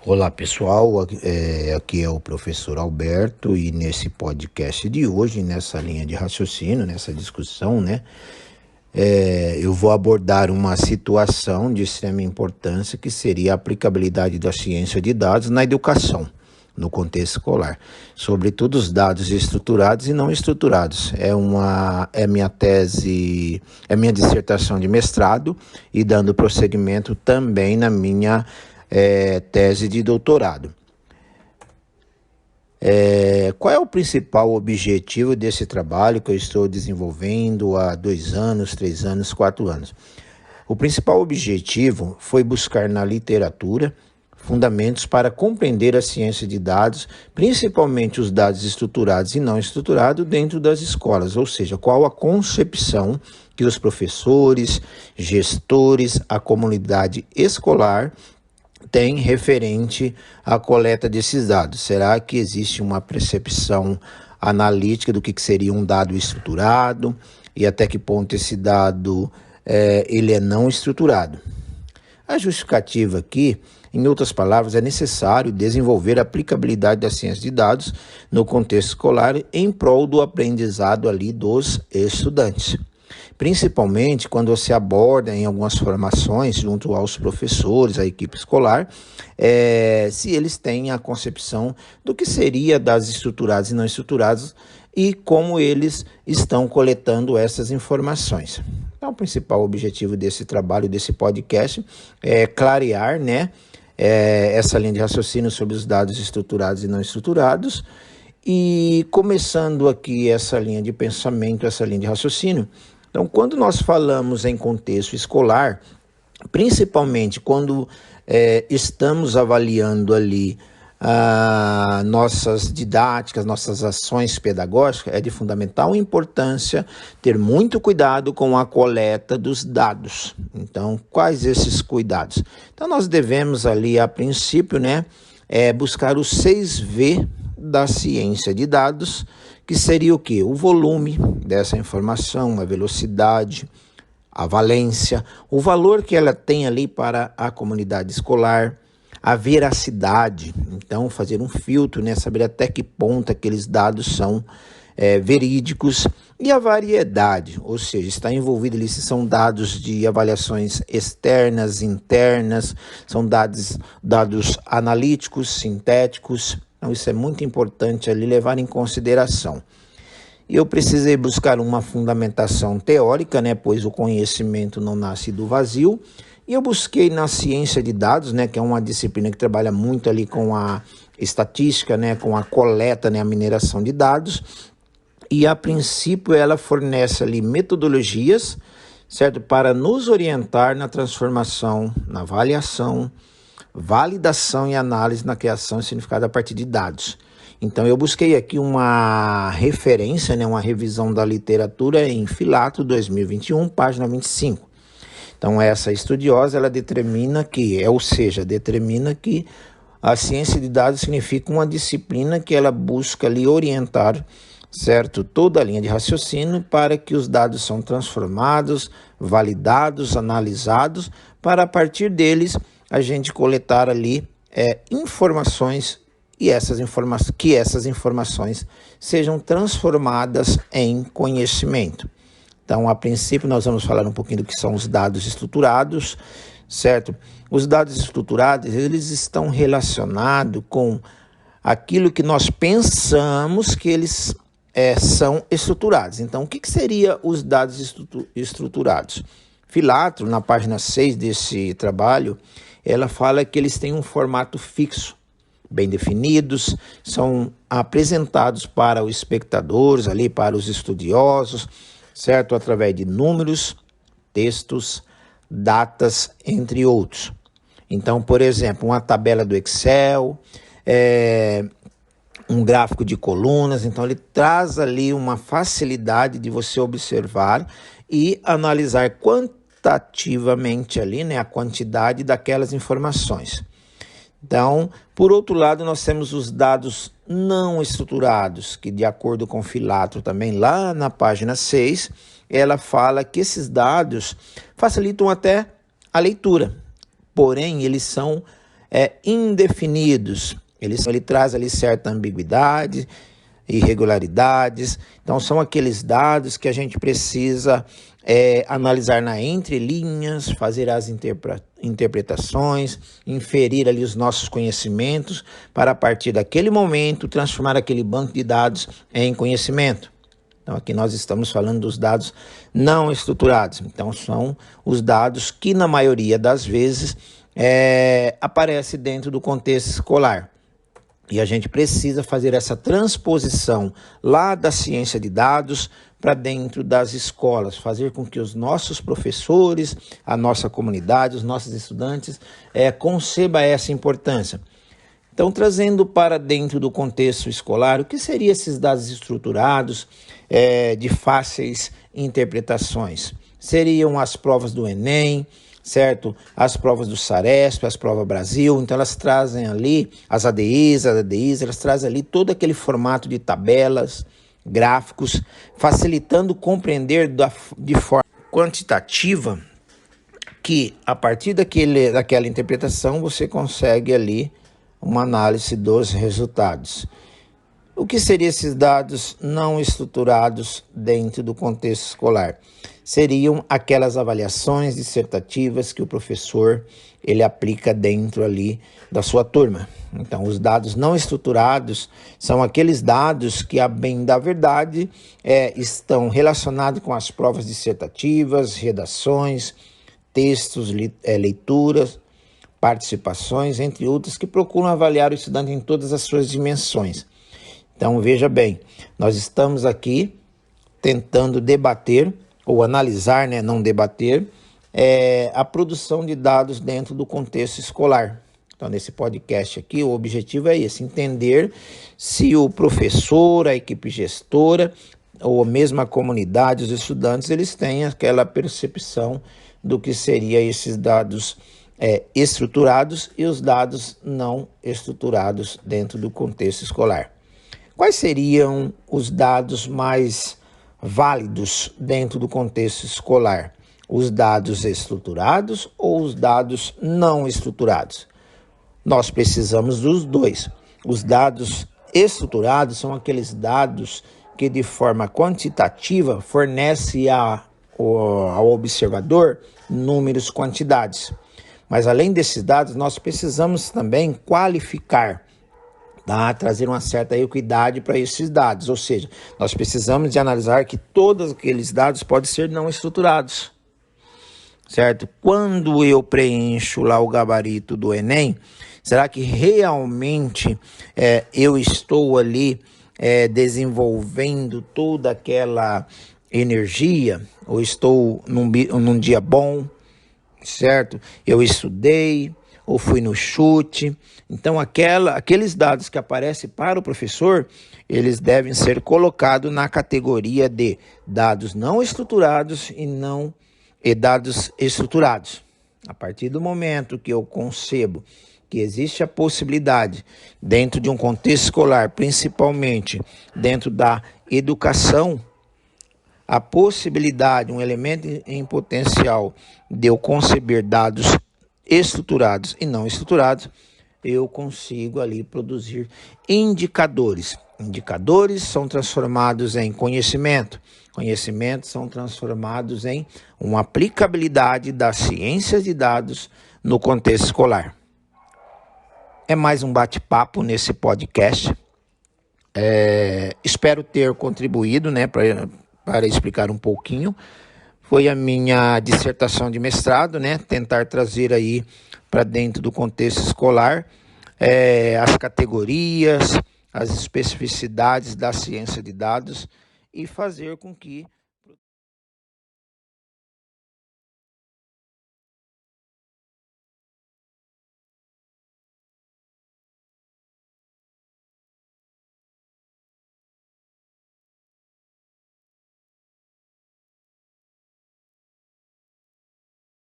Olá pessoal, aqui é o professor Alberto e nesse podcast de hoje, nessa linha de raciocínio, nessa discussão, eu vou abordar uma situação de extrema importância que seria a aplicabilidade da ciência de dados na educação, no contexto escolar, sobretudo os dados estruturados e não estruturados. É minha tese, é minha dissertação de mestrado e dando prosseguimento também na minha tese de doutorado. Qual é o principal objetivo desse trabalho que eu estou desenvolvendo há 2 anos, 3 anos, 4 anos? O principal objetivo foi buscar na literatura fundamentos para compreender a ciência de dados, principalmente os dados estruturados e não estruturados dentro das escolas, ou seja, qual a concepção que os professores, gestores, a comunidade escolar tem referente à coleta desses dados. Será que existe uma percepção analítica do que seria um dado estruturado e até que ponto esse dado ele é não estruturado? A justificativa aqui, em outras palavras, é necessário desenvolver a aplicabilidade da ciência de dados no contexto escolar em prol do aprendizado ali dos estudantes. Principalmente quando você aborda em algumas formações junto aos professores, à equipe escolar, se eles têm a concepção do que seria dados estruturados e não estruturados e como eles estão coletando essas informações. Então, o principal objetivo desse trabalho, desse podcast, é clarear, essa linha de raciocínio sobre os dados estruturados e não estruturados. E começando aqui essa linha de pensamento, essa linha de raciocínio, então, quando nós falamos em contexto escolar, principalmente quando estamos avaliando ali nossas didáticas, nossas ações pedagógicas, é de fundamental importância ter muito cuidado com a coleta dos dados. Então, quais esses cuidados? Então, nós devemos ali, a princípio, buscar os 6V da ciência de dados, que seria o quê? O volume dessa informação, a velocidade, a valência, o valor que ela tem ali para a comunidade escolar, a veracidade, então fazer um filtro, saber até que ponto aqueles dados são verídicos, e a variedade, ou seja, está envolvido ali se são dados de avaliações externas, internas, são dados analíticos, sintéticos. Então, isso é muito importante ali levar em consideração. E eu precisei buscar uma fundamentação teórica, pois o conhecimento não nasce do vazio. E eu busquei na ciência de dados, que é uma disciplina que trabalha muito ali com a estatística, com a coleta, a mineração de dados. E a princípio ela fornece ali metodologias, certo? Para nos orientar na transformação, na avaliação, validação e análise na criação e significado a partir de dados. Então, eu busquei aqui uma referência, uma revisão da literatura em Filato 2021, página 25. Então, essa estudiosa, ela determina que a ciência de dados significa uma disciplina que ela busca ali orientar, certo, toda a linha de raciocínio para que os dados são transformados, validados, analisados, para a partir deles a gente coletar ali informações e que essas informações sejam transformadas em conhecimento. Então, a princípio, nós vamos falar um pouquinho do que são os dados estruturados, certo? Os dados estruturados, eles estão relacionados com aquilo que nós pensamos que eles são estruturados. Então, o que seria os dados estruturados? Filato, na página 6 desse trabalho, ela fala que eles têm um formato fixo, bem definidos, são apresentados para os espectadores, ali para os estudiosos, certo? Através de números, textos, datas, entre outros. Então, por exemplo, uma tabela do Excel, um gráfico de colunas, então ele traz ali uma facilidade de você observar e analisar quantitativamente ali, a quantidade daquelas informações. Então, por outro lado, nós temos os dados não estruturados, que de acordo com Filato também, lá na página 6, ela fala que esses dados facilitam até a leitura, porém eles são indefinidos. Ele traz ali certa ambiguidade, irregularidades. Então, são aqueles dados que a gente precisa analisar na entrelinhas, fazer as interpretações, inferir ali os nossos conhecimentos, para a partir daquele momento transformar aquele banco de dados em conhecimento. Então, aqui nós estamos falando dos dados não estruturados. Então, são os dados que, na maioria das vezes, aparecem dentro do contexto escolar. E a gente precisa fazer essa transposição lá da ciência de dados para dentro das escolas, fazer com que os nossos professores, a nossa comunidade, os nossos estudantes concebam essa importância. Então, trazendo para dentro do contexto escolar, o que seriam esses dados estruturados de fáceis interpretações? Seriam as provas do Enem, certo? As provas do Saresp, as provas Brasil. Então, elas trazem ali as ADIs, elas trazem ali todo aquele formato de tabelas, gráficos, facilitando compreender de forma quantitativa, que a partir daquela interpretação você consegue ali uma análise dos resultados. O que seriam esses dados não estruturados dentro do contexto escolar? Seriam aquelas avaliações dissertativas que o professor ele aplica dentro ali da sua turma. Então, os dados não estruturados são aqueles dados que, a bem da verdade, estão relacionados com as provas dissertativas, redações, textos, leituras, participações, entre outras, que procuram avaliar o estudante em todas as suas dimensões. Então, veja bem, nós estamos aqui tentando debater, ou analisar, né, não debater, a produção de dados dentro do contexto escolar. Então, nesse podcast aqui, o objetivo é esse, entender se o professor, a equipe gestora, ou mesmo a comunidade, os estudantes, eles têm aquela percepção do que seriam esses dados estruturados e os dados não estruturados dentro do contexto escolar. Quais seriam os dados mais válidos dentro do contexto escolar? Os dados estruturados ou os dados não estruturados? Nós precisamos dos dois. Os dados estruturados são aqueles dados que, de forma quantitativa, fornecem ao observador números, quantidades. Mas, além desses dados, nós precisamos também qualificar, trazer uma certa equidade para esses dados. Ou seja, nós precisamos de analisar que todos aqueles dados podem ser não estruturados. Certo? Quando eu preencho lá o gabarito do Enem, será que realmente eu estou ali desenvolvendo toda aquela energia? Ou estou num dia bom? Certo? Eu estudei, ou fui no chute. Então, aqueles dados que aparecem para o professor, eles devem ser colocados na categoria de dados não estruturados e dados estruturados. A partir do momento que eu concebo que existe a possibilidade, dentro de um contexto escolar, principalmente dentro da educação, a possibilidade, um elemento em potencial de eu conceber dados estruturados e não estruturados, eu consigo ali produzir indicadores. Indicadores são transformados em conhecimento. Conhecimentos são transformados em uma aplicabilidade das ciências de dados no contexto escolar. É mais um bate-papo nesse podcast. Espero ter contribuído, né, para explicar um pouquinho. Foi a minha dissertação de mestrado, né? Tentar trazer aí para dentro do contexto escolar as categorias, as especificidades da ciência de dados e fazer com que